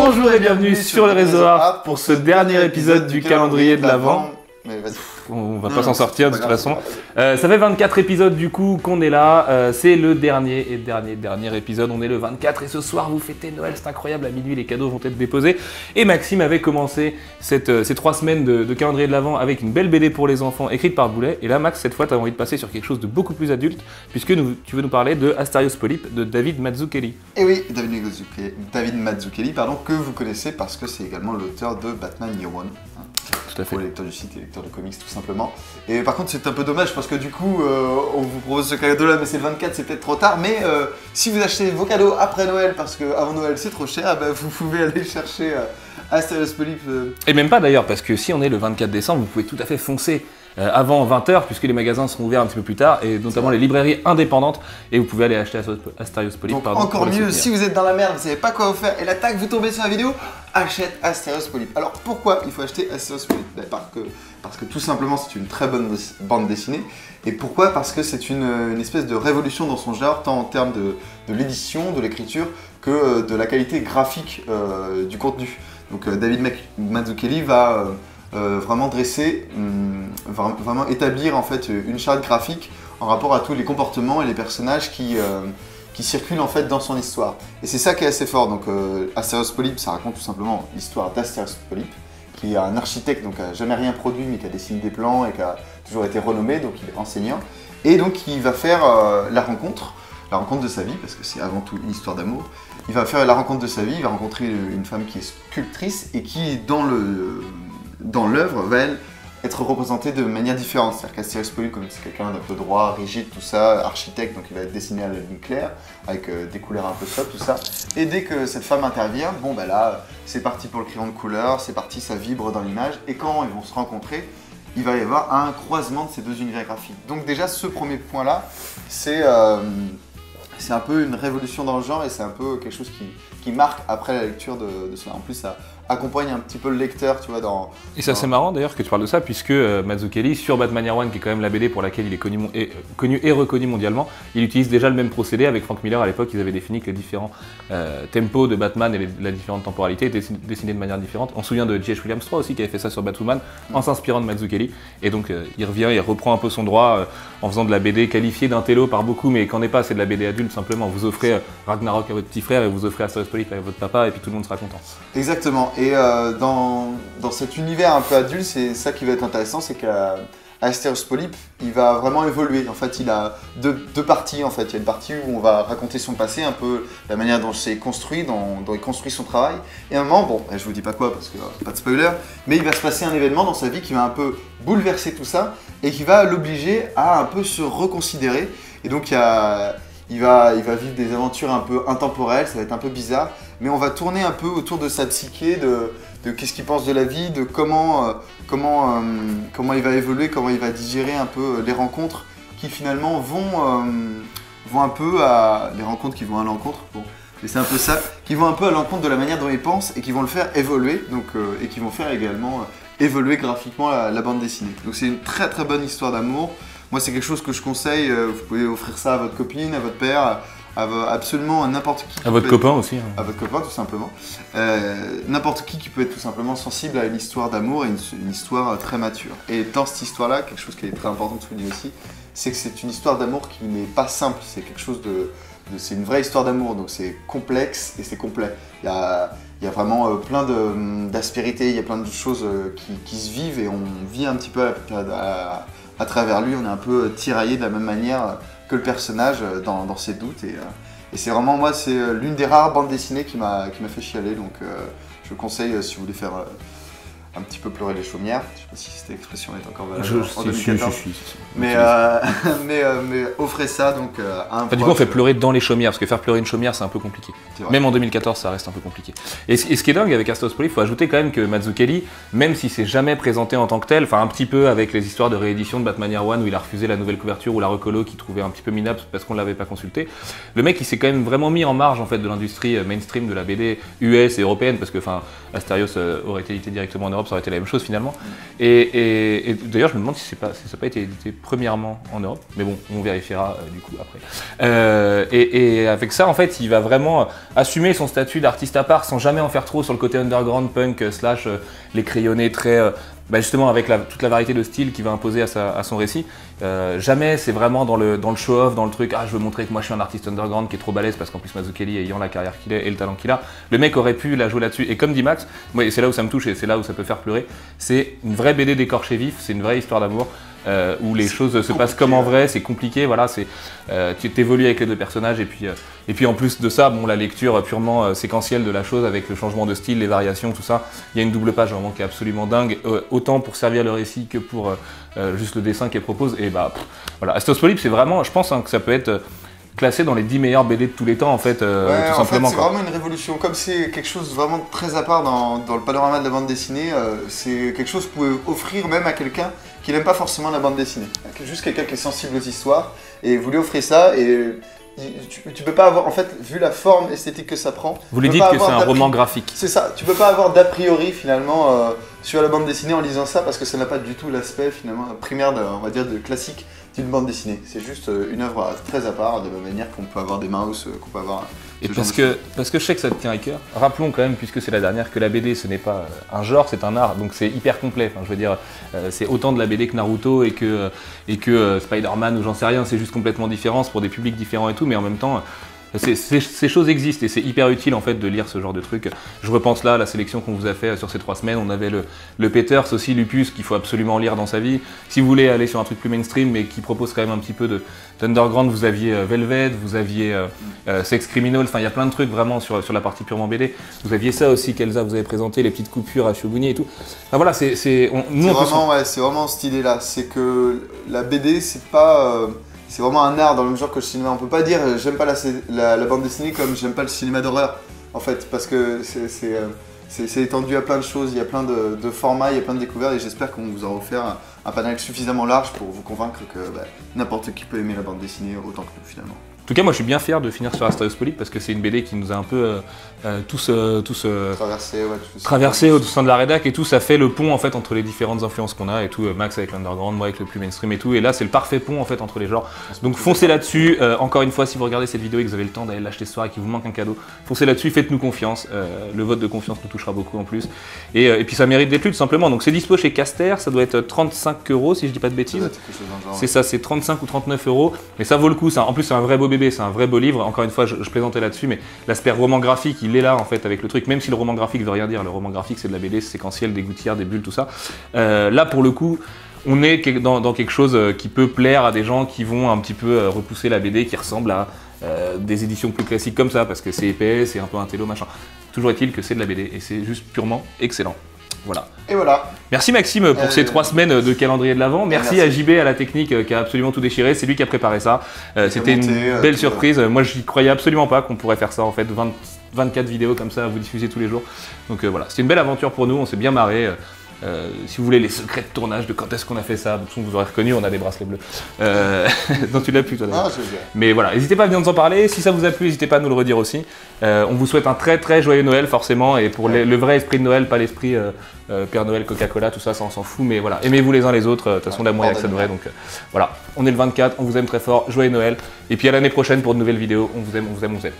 Bonjour et bienvenue sur le réseau Art pour ce dernier épisode du calendrier de l'Avent. Mais vas-y. On va pas s'en sortir de toute façon. Ça fait 24 épisodes du coup qu'on est là. C'est le dernier épisode. On est le 24 et ce soir vous fêtez Noël. C'est incroyable. À minuit les cadeaux vont être déposés. Et Maxime avait commencé ces 3 semaines de calendrier de l'Avent avec une belle BD pour les enfants écrite par Boulet. Et là Max, cette fois tu as envie de passer sur quelque chose de beaucoup plus adulte puisque tu veux nous parler de Asterios Polype de David Mazzucchelli. Et oui, David Mazzucchelli, que vous connaissez parce que c'est également l'auteur de Batman Year One. Tout à fait. Pour les lecteurs du site et les lecteurs de comics tout simplement. Et par contre c'est un peu dommage parce que du coup on vous propose ce cadeau là mais c'est le 24, c'est peut-être trop tard. Mais si vous achetez vos cadeaux après Noël parce que avant Noël c'est trop cher, vous pouvez aller chercher Asterios Polype. Et même pas d'ailleurs parce que si on est le 24 décembre, vous pouvez tout à fait foncer avant 20h puisque les magasins seront ouverts un petit peu plus tard et notamment les librairies indépendantes et vous pouvez aller acheter Asterios Polype. Donc encore mieux, si vous êtes dans la merde, vous savez pas quoi vous faire et là tac vous tombez sur la vidéo, achète Asterios Polype. Alors pourquoi il faut acheter Asterios Polype? Parce que tout simplement c'est une très bonne bande dessinée. Et pourquoi? Parce que c'est une espèce de révolution dans son genre, tant en termes de l'édition, de l'écriture, que de la qualité graphique du contenu. Donc David Mazzucchelli va vraiment dresser, vraiment établir en fait une charte graphique en rapport à tous les comportements et les personnages qui circulent en fait dans son histoire. Et c'est ça qui est assez fort. Donc Asterios Polype, ça raconte tout simplement l'histoire d'Asterios Polype, qui est un architecte, donc qui n'a jamais rien produit, mais qui a dessiné des plans et qui a toujours été renommé, donc il est enseignant. Et donc il va faire la rencontre de sa vie, parce que c'est avant tout une histoire d'amour. Il va faire la rencontre de sa vie, il va rencontrer une femme qui est sculptrice et qui, dans l'œuvre, va être représentée de manière différente. C'est-à-dire qu'Asterios Polype, comme c'est quelqu'un d'un peu droit, rigide, tout ça, architecte, donc il va être dessiné à la ligne claire, avec des couleurs un peu sobres, tout ça. Et dès que cette femme intervient, bon bah là, c'est parti pour le crayon de couleur, c'est parti, ça vibre dans l'image, et quand ils vont se rencontrer, il va y avoir un croisement de ces deux univers graphiques. Donc déjà, ce premier point-là, c'est un peu une révolution dans le genre et c'est un peu quelque chose qui marque après la lecture de cela. En plus, ça accompagne un petit peu le lecteur, tu vois, Et c'est assez marrant d'ailleurs que tu parles de ça, puisque Mazzucchelli, sur Batman Year One, qui est quand même la BD pour laquelle il est connu et reconnu mondialement, il utilise déjà le même procédé. Avec Frank Miller à l'époque, ils avaient défini que les différents tempos de Batman et la différente temporalité étaient dessinés de manière différente. On se souvient de J.H. Williams III aussi, qui avait fait ça sur Batwoman, en s'inspirant de Mazzucchelli. Et donc il revient, il reprend un peu son droit en faisant de la BD qualifiée d'intello par beaucoup, mais qu'en est pas, c'est de la BD adulte simplement. Vous offrez Ragnarok à votre petit frère et vous offrez Asterios Polype à votre papa et puis tout le monde sera content. Exactement. Et dans cet univers un peu adulte, c'est ça qui va être intéressant, c'est qu'Asterios Polype, il va vraiment évoluer. En fait, il a deux parties. En fait, il y a une partie où on va raconter son passé, un peu la manière dont c'est construit, dont il construit son travail. Et à un moment, bon, je vous dis pas quoi parce que pas de spoiler, mais il va se passer un événement dans sa vie qui va un peu bouleverser tout ça et qui va l'obliger à un peu se reconsidérer. Et donc il va vivre des aventures un peu intemporelles, ça va être un peu bizarre, mais on va tourner un peu autour de sa psyché, de qu'est-ce qu'il pense de la vie, de comment il va évoluer, comment il va digérer un peu les rencontres qui finalement vont un peu à... Les rencontres qui vont à l'encontre, bon, mais c'est un peu ça, qui vont un peu à l'encontre de la manière dont il pense et qui vont le faire évoluer, donc, et qui vont faire également évoluer graphiquement la bande dessinée. Donc c'est une très très bonne histoire d'amour. Moi, c'est quelque chose que je conseille. Vous pouvez offrir ça à votre copine, à votre père, absolument à n'importe qui. À votre copain aussi. À votre copain, tout simplement. N'importe qui peut être tout simplement sensible à une histoire d'amour et une histoire très mature. Et dans cette histoire-là, quelque chose qui est très important de souligner aussi, c'est que c'est une histoire d'amour qui n'est pas simple. C'est quelque chose c'est une vraie histoire d'amour, donc c'est complexe et c'est complet. Il y a vraiment plein d'aspérités, il y a plein de choses qui se vivent et on vit un petit peu à travers lui, on est un peu tiraillé de la même manière que le personnage dans ses doutes. Et c'est vraiment, moi, c'est l'une des rares bandes dessinées qui m'a fait chialer. Donc je conseille si vous voulez faire un petit peu pleurer les chaumières. Je sais pas si cette expression est encore valable en 2014. Mais offrez ça donc à un Du coup, on fait pleurer dans les chaumières, parce que faire pleurer une chaumière, c'est un peu compliqué. Même en 2014, ça reste un peu compliqué. Et ce qui est dingue avec Asterios Polype, il faut ajouter quand même que Mazzucchelli, même s'il s'est jamais présenté en tant que tel, enfin un petit peu avec les histoires de réédition de Batman Year One où il a refusé la nouvelle couverture ou la recolo qu'il trouvait un petit peu minable parce qu'on l'avait pas consulté, le mec il s'est quand même vraiment mis en marge en fait de l'industrie mainstream de la BD US et européenne, parce que enfin Asterios aurait été édité directement en Europe Europe ça aurait été la même chose finalement. Et d'ailleurs je me demande si ça n'a pas été édité premièrement en Europe, mais bon on vérifiera du coup après. Et avec ça en fait il va vraiment assumer son statut d'artiste à part sans jamais en faire trop sur le côté underground, punk, slash les crayonnés très... justement avec toute la variété de styles qu'il va imposer à son récit. Jamais c'est vraiment dans le show-off, dans le truc je veux montrer que moi je suis un artiste underground qui est trop balèze parce qu'en plus Mazzucchelli ayant la carrière qu'il est et le talent qu'il a, le mec aurait pu la jouer là-dessus. Et comme dit Max, moi c'est là où ça me touche et c'est là où ça peut faire pleurer, c'est une vraie BD d'écorché vif, c'est une vraie histoire d'amour. Où les choses se passent comme en vrai, c'est compliqué, voilà, tu évolues avec les deux personnages et puis en plus de ça, bon, la lecture purement séquentielle de la chose avec le changement de style, les variations, tout ça, il y a une double page vraiment qui est absolument dingue, autant pour servir le récit que pour juste le dessin qu'elle propose. Et voilà, Astéos Polype, c'est vraiment, je pense que ça peut être classé dans les 10 meilleures BD de tous les temps en fait, tout simplement. C'est vraiment une révolution, comme c'est quelque chose de vraiment très à part dans le panorama de la bande dessinée, c'est quelque chose que vous pouvez offrir même à quelqu'un qui n'aime pas forcément la bande dessinée. Juste quelqu'un qui est sensible aux histoires, et vous lui offrez ça, et tu peux pas avoir, en fait, vu la forme esthétique que ça prend... Vous lui dites que c'est un roman graphique. C'est ça, tu peux pas avoir d'a priori finalement sur la bande dessinée en lisant ça, parce que ça n'a pas du tout l'aspect finalement primaire, on va dire, de classique d'une bande dessinée. C'est juste une œuvre très à part, de la même manière qu'on peut avoir des mouse, qu'on peut avoir... Et parce que je sais que ça te tient à cœur, rappelons quand même, puisque c'est la dernière, que la BD ce n'est pas un genre, c'est un art, donc c'est hyper complet. Enfin, je veux dire, c'est autant de la BD que Naruto et que Spider-Man ou j'en sais rien, c'est juste complètement différent, c'est pour des publics différents et tout, mais en même temps, ces choses existent et c'est hyper utile en fait de lire ce genre de trucs. Je repense là à la sélection qu'on vous a fait sur ces 3 semaines, on avait le Peters aussi, Lupus, qu'il faut absolument lire dans sa vie. Si vous voulez aller sur un truc plus mainstream mais qui propose quand même un petit peu d'underground, vous aviez Velvet, vous aviez Sex Criminal, enfin il y a plein de trucs vraiment sur la partie purement BD. Vous aviez ça aussi qu'Elsa vous avez présenté, les petites coupures à Shoguni et tout. Enfin voilà, c'est vraiment cette idée là, c'est que la BD c'est pas... c'est vraiment un art dans le même genre que le cinéma. On peut pas dire j'aime pas la bande dessinée comme j'aime pas le cinéma d'horreur, en fait, parce que c'est étendu à plein de choses, il y a plein de formats, il y a plein de découvertes, et j'espère qu'on vous aura offert un panel suffisamment large pour vous convaincre que n'importe qui peut aimer la bande dessinée autant que nous finalement. En tout cas, moi je suis bien fier de finir sur Astéos Polype parce que c'est une BD qui nous a un peu tous traversé au sein de la rédac et tout. Ça fait le pont en fait entre les différentes influences qu'on a et tout. Max avec l'underground, moi avec le plus mainstream et tout. Et là, c'est le parfait pont en fait entre les genres. Donc foncez là-dessus. Encore une fois, si vous regardez cette vidéo et que vous avez le temps d'aller l'acheter ce soir et qu'il vous manque un cadeau, foncez là-dessus. Faites-nous confiance. Le vote de confiance nous touchera beaucoup en plus. Et puis ça mérite d'être lu tout simplement. Donc c'est dispo chez Caster. Ça doit être 35 € si je dis pas de bêtises. C'est ça, c'est 35 ou 39 €. Mais ça vaut le coup. Ça. En plus, c'est un vrai beau bébé, c'est un vrai beau livre. Encore une fois, je plaisantais là-dessus, mais l'aspect roman graphique, il est là en fait avec le truc. Même si le roman graphique veut rien dire, le roman graphique c'est de la BD, c'est séquentiel, des gouttières, des bulles, tout ça. Là, pour le coup, on est dans quelque chose qui peut plaire à des gens qui vont un petit peu repousser la BD, qui ressemble à des éditions plus classiques comme ça, parce que c'est épais, c'est un peu un télo, machin. Toujours est-il que c'est de la BD et c'est juste purement excellent. Voilà. Et voilà. Merci Maxime pour ces 3 semaines de calendrier de l'Avent. Merci à JB à la technique qui a absolument tout déchiré. C'est lui qui a préparé ça. C'était une belle surprise. Moi, j'y croyais absolument pas qu'on pourrait faire ça en fait. 24 vidéos comme ça à vous diffuser tous les jours. Donc voilà, c'était une belle aventure pour nous. On s'est bien marré. Si vous voulez les secrets de tournage de quand est-ce qu'on a fait ça, vous aurez reconnu, on a des bracelets bleus. Non, tu l'as plus toi d'ailleurs. Mais voilà, n'hésitez pas à venir nous en parler. Si ça vous a plu, n'hésitez pas à nous le redire aussi. On vous souhaite un très très joyeux Noël forcément, et pour le vrai esprit de Noël, pas l'esprit Père Noël, Coca-Cola, tout ça, ça on s'en fout. Mais voilà, aimez-vous les uns les autres. De toute façon, l'amour il y a que ça de vrai. Donc voilà, on est le 24, on vous aime très fort. Joyeux Noël. Et puis à l'année prochaine pour de nouvelles vidéos. On vous aime, on vous aime, on vous aime.